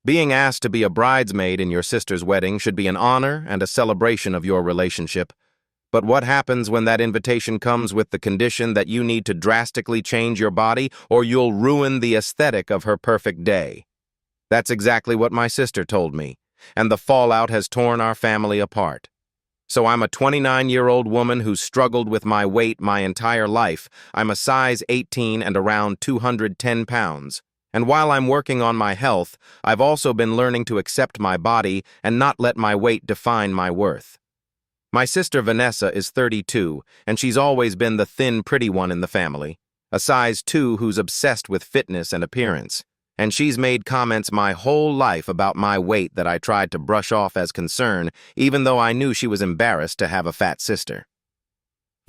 Being asked to be a bridesmaid in your sister's wedding should be an honor and a celebration of your relationship. But what happens when that invitation comes with the condition that you need to drastically change your body or you'll ruin the aesthetic of her perfect day? That's exactly what my sister told me, and the fallout has torn our family apart. So I'm a 29-year-old woman who's struggled with my weight my entire life. I'm a size 18 and around 210 pounds. And while I'm working on my health, I've also been learning to accept my body and not let my weight define my worth. My sister Vanessa is 32, and she's always been the thin, pretty one in the family, a size 2 who's obsessed with fitness and appearance. And she's made comments my whole life about my weight that I tried to brush off as concern, even though I knew she was embarrassed to have a fat sister.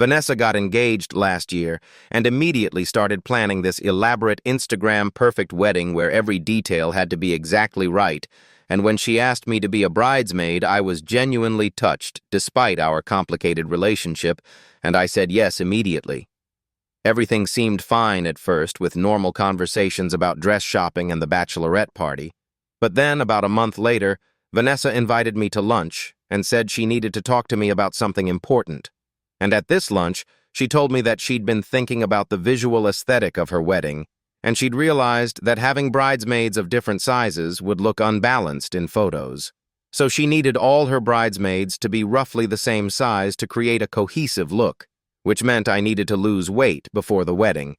Vanessa got engaged last year and immediately started planning this elaborate Instagram-perfect wedding where every detail had to be exactly right, and when she asked me to be a bridesmaid, I was genuinely touched, despite our complicated relationship, and I said yes immediately. Everything seemed fine at first, with normal conversations about dress shopping and the bachelorette party. But then, about a month later, Vanessa invited me to lunch and said she needed to talk to me about something important. And at this lunch, she told me that she'd been thinking about the visual aesthetic of her wedding, and she'd realized that having bridesmaids of different sizes would look unbalanced in photos. So she needed all her bridesmaids to be roughly the same size to create a cohesive look, which meant I needed to lose weight before the wedding.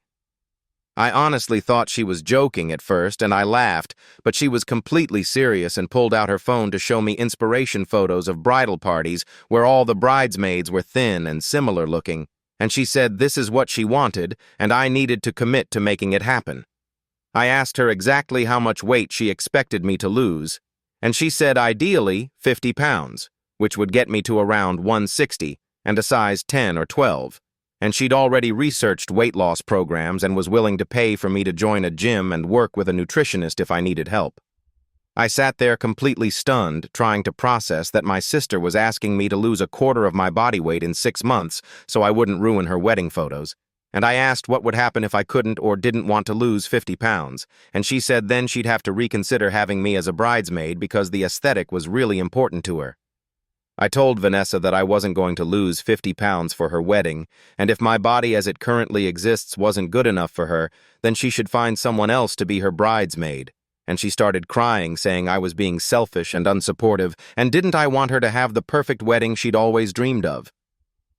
I honestly thought she was joking at first, and I laughed, but she was completely serious and pulled out her phone to show me inspiration photos of bridal parties where all the bridesmaids were thin and similar looking, and she said this is what she wanted, and I needed to commit to making it happen. I asked her exactly how much weight she expected me to lose, and she said ideally 50 pounds, which would get me to around 160, and a size 10 or 12, and she'd already researched weight loss programs and was willing to pay for me to join a gym and work with a nutritionist if I needed help. I sat there completely stunned, trying to process that my sister was asking me to lose a quarter of my body weight in 6 months so I wouldn't ruin her wedding photos, and I asked what would happen if I couldn't or didn't want to lose 50 pounds, and she said then she'd have to reconsider having me as a bridesmaid because the aesthetic was really important to her. I told Vanessa that I wasn't going to lose 50 pounds for her wedding, and if my body as it currently exists wasn't good enough for her, then she should find someone else to be her bridesmaid. And she started crying, saying I was being selfish and unsupportive, and didn't I want her to have the perfect wedding she'd always dreamed of.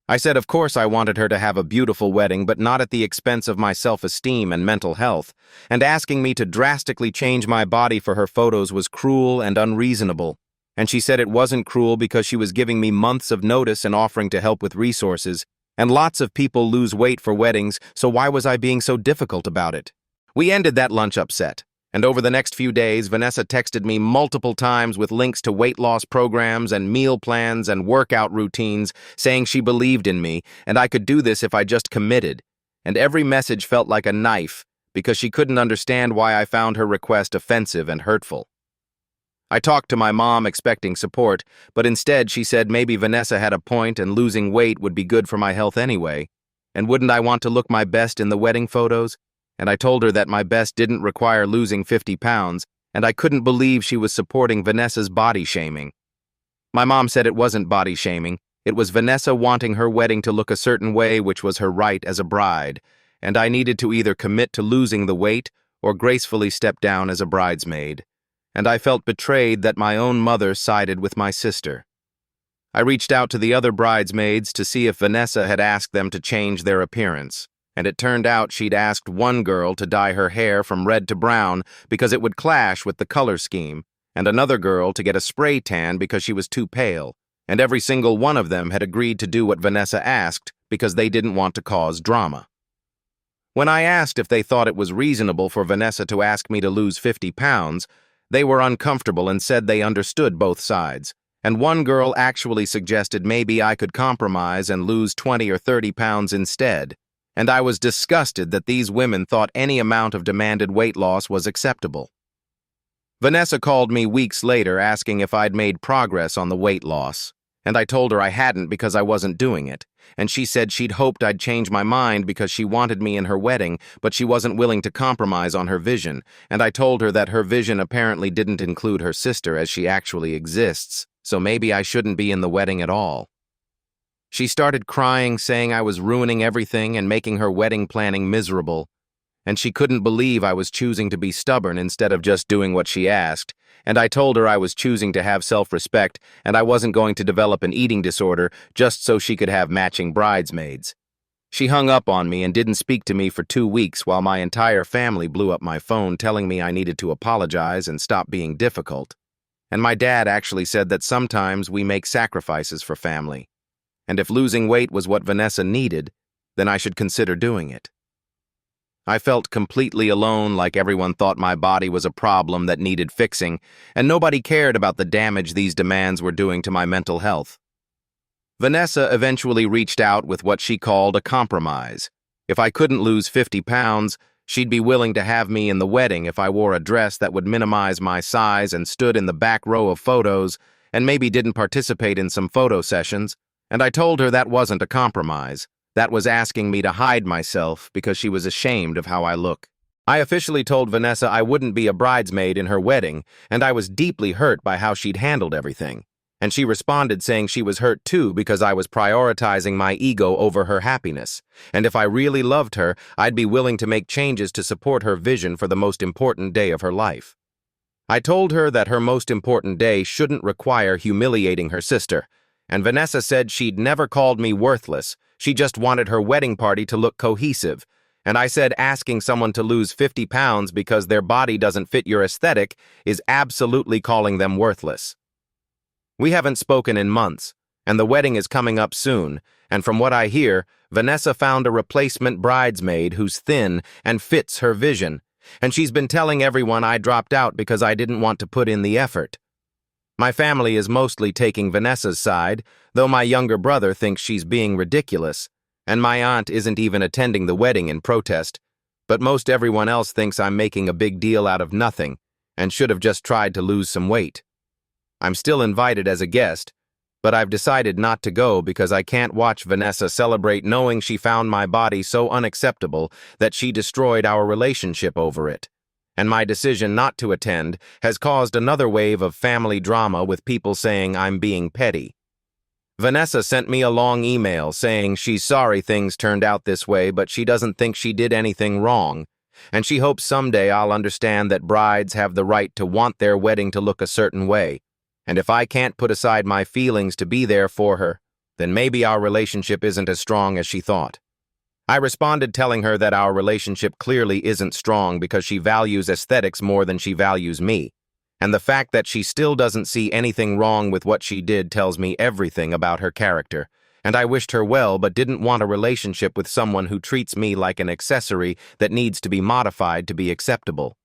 I said of course I wanted her to have a beautiful wedding, but not at the expense of my self-esteem and mental health, and asking me to drastically change my body for her photos was cruel and unreasonable. And she said it wasn't cruel because she was giving me months of notice and offering to help with resources, and lots of people lose weight for weddings, so why was I being so difficult about it? We ended that lunch upset, and over the next few days, Vanessa texted me multiple times with links to weight loss programs and meal plans and workout routines, saying she believed in me, and I could do this if I just committed. And every message felt like a knife, because she couldn't understand why I found her request offensive and hurtful. I talked to my mom expecting support, but instead she said maybe Vanessa had a point and losing weight would be good for my health anyway. And wouldn't I want to look my best in the wedding photos? And I told her that my best didn't require losing 50 pounds, and I couldn't believe she was supporting Vanessa's body shaming. My mom said it wasn't body shaming, it was Vanessa wanting her wedding to look a certain way, which was her right as a bride, and I needed to either commit to losing the weight or gracefully step down as a bridesmaid. And I felt betrayed that my own mother sided with my sister. I reached out to the other bridesmaids to see if Vanessa had asked them to change their appearance, and it turned out she'd asked one girl to dye her hair from red to brown because it would clash with the color scheme, and another girl to get a spray tan because she was too pale, and every single one of them had agreed to do what Vanessa asked because they didn't want to cause drama. When I asked if they thought it was reasonable for Vanessa to ask me to lose 50 pounds, they were uncomfortable and said they understood both sides, and one girl actually suggested maybe I could compromise and lose 20 or 30 pounds instead, and I was disgusted that these women thought any amount of demanded weight loss was acceptable. Vanessa called me weeks later asking if I'd made progress on the weight loss, And I told her I hadn't because I wasn't doing it. And she said she'd hoped I'd change my mind because she wanted me in her wedding, but she wasn't willing to compromise on her vision. And I told her that her vision apparently didn't include her sister as she actually exists, so maybe I shouldn't be in the wedding at all. She started crying, saying I was ruining everything and making her wedding planning miserable. And she couldn't believe I was choosing to be stubborn instead of just doing what she asked. And I told her I was choosing to have self-respect and I wasn't going to develop an eating disorder just so she could have matching bridesmaids. She hung up on me and didn't speak to me for 2 weeks while my entire family blew up my phone telling me I needed to apologize and stop being difficult. And my dad actually said that sometimes we make sacrifices for family. And if losing weight was what Vanessa needed, then I should consider doing it. I felt completely alone, like everyone thought my body was a problem that needed fixing, and nobody cared about the damage these demands were doing to my mental health. Vanessa eventually reached out with what she called a compromise. If I couldn't lose 50 pounds, she'd be willing to have me in the wedding if I wore a dress that would minimize my size and stood in the back row of photos, and maybe didn't participate in some photo sessions. And I told her that wasn't a compromise. That was asking me to hide myself because she was ashamed of how I look. I officially told Vanessa I wouldn't be a bridesmaid in her wedding, and I was deeply hurt by how she'd handled everything. And she responded saying she was hurt too because I was prioritizing my ego over her happiness. And if I really loved her, I'd be willing to make changes to support her vision for the most important day of her life. I told her that her most important day shouldn't require humiliating her sister. And Vanessa said she'd never called me worthless. She just wanted her wedding party to look cohesive. And I said asking someone to lose 50 pounds because their body doesn't fit your aesthetic is absolutely calling them worthless. We haven't spoken in months, and the wedding is coming up soon, and from what I hear, Vanessa found a replacement bridesmaid who's thin and fits her vision, and she's been telling everyone I dropped out because I didn't want to put in the effort. My family is mostly taking Vanessa's side, though my younger brother thinks she's being ridiculous, and my aunt isn't even attending the wedding in protest, but most everyone else thinks I'm making a big deal out of nothing and should have just tried to lose some weight. I'm still invited as a guest, but I've decided not to go because I can't watch Vanessa celebrate knowing she found my body so unacceptable that she destroyed our relationship over it. And my decision not to attend has caused another wave of family drama with people saying I'm being petty. Vanessa sent me a long email saying she's sorry things turned out this way, but she doesn't think she did anything wrong, and she hopes someday I'll understand that brides have the right to want their wedding to look a certain way, and if I can't put aside my feelings to be there for her, then maybe our relationship isn't as strong as she thought. I responded telling her that our relationship clearly isn't strong because she values aesthetics more than she values me, and the fact that she still doesn't see anything wrong with what she did tells me everything about her character, and I wished her well but didn't want a relationship with someone who treats me like an accessory that needs to be modified to be acceptable.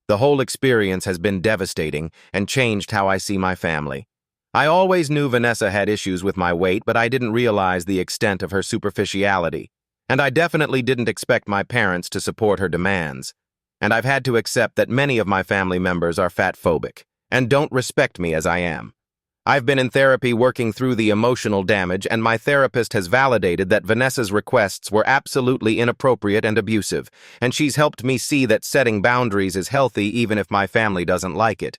The whole experience has been devastating and changed how I see my family. I always knew Vanessa had issues with my weight, but I didn't realize the extent of her superficiality. And I definitely didn't expect my parents to support her demands. And I've had to accept that many of my family members are fat-phobic and don't respect me as I am. I've been in therapy working through the emotional damage, and my therapist has validated that Vanessa's requests were absolutely inappropriate and abusive, and she's helped me see that setting boundaries is healthy even if my family doesn't like it.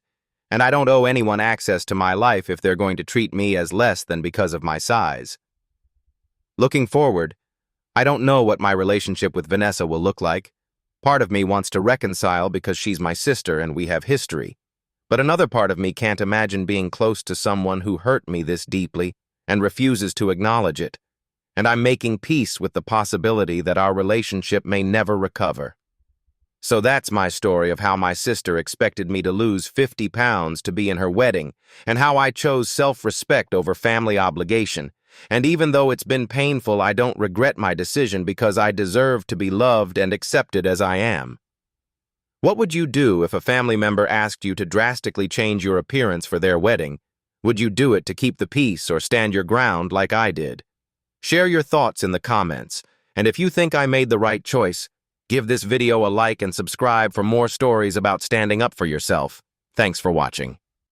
And I don't owe anyone access to my life if they're going to treat me as less than because of my size. Looking forward, I don't know what my relationship with Vanessa will look like. Part of me wants to reconcile because she's my sister and we have history. But another part of me can't imagine being close to someone who hurt me this deeply and refuses to acknowledge it. And I'm making peace with the possibility that our relationship may never recover. So that's my story of how my sister expected me to lose 50 pounds to be in her wedding, and how I chose self-respect over family obligation. And even though it's been painful, I don't regret my decision because I deserve to be loved and accepted as I am. What would you do if a family member asked you to drastically change your appearance for their wedding? Would you do it to keep the peace or stand your ground like I did? Share your thoughts in the comments, and if you think I made the right choice, give this video a like and subscribe for more stories about standing up for yourself. Thanks for watching.